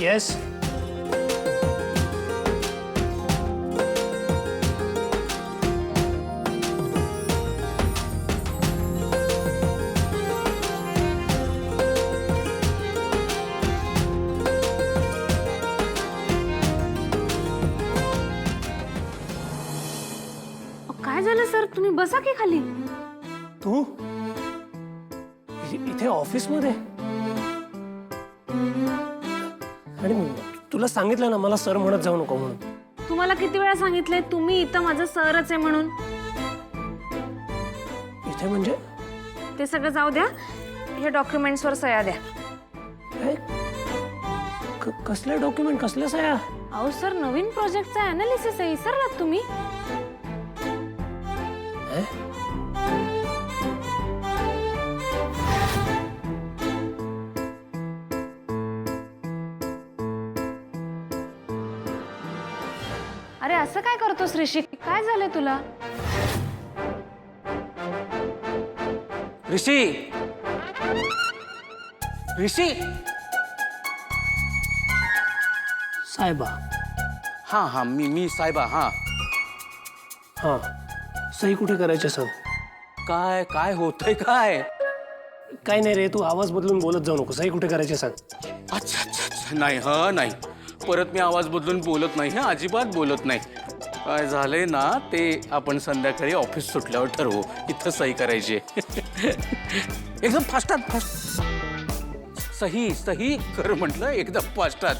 Yes. काय झालं sir, तुम्ही बसा की खाली. तू इथे ऑफिस मध्ये आणि तुला सांगितलं ना मला सर म्हणत जाऊ नको म्हणून. तुम्हाला किती वेळा सांगितलंय तुम्ही इथं माझं सरच आहे म्हणून. इथे म्हणजे ते सगळं जाऊ द्या, हे डॉक्युमेंट्सवर सह्या द्या. हे कसले डॉक्युमेंट, कसल्या सह्या? अहो सर, नवीन प्रोजेक्टचा अनालिसिस आहे, विसरलात तुम्ही? हे? अरे असं काय करतोस ऋषी, काय झालंय तुला? ऋषी, ऋषी. साहेबा. हाँ हाँ, मी साहेबा. हाँ हा, सही कुठे करायचे सांग. काय काय होतंय काय? काय नाही रे, तू आवाज बदलून बोलत जाऊ नको. सही कुठे करायचे सांग. अच्छा अच्छा अच्छा, नाही हा नाही, परत मी आवाज बदलून बोलत नाही हा, अजिबात बोलत नाही. काय झालंय ना ते आपण संध्याकाळी ऑफिस सुटल्यावर ठरवू. इथं सही करायची एकदम फास्टात. फास्ट सही सही कर म्हटलं, एकदम फास्टात.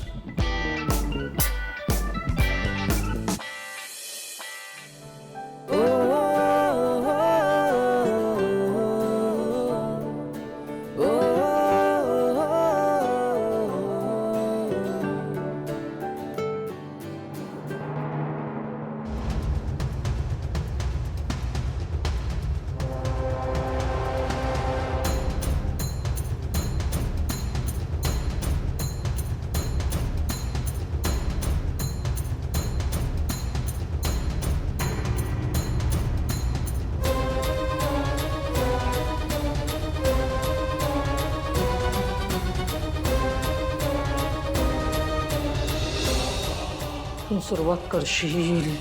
तू सुरुवात करशील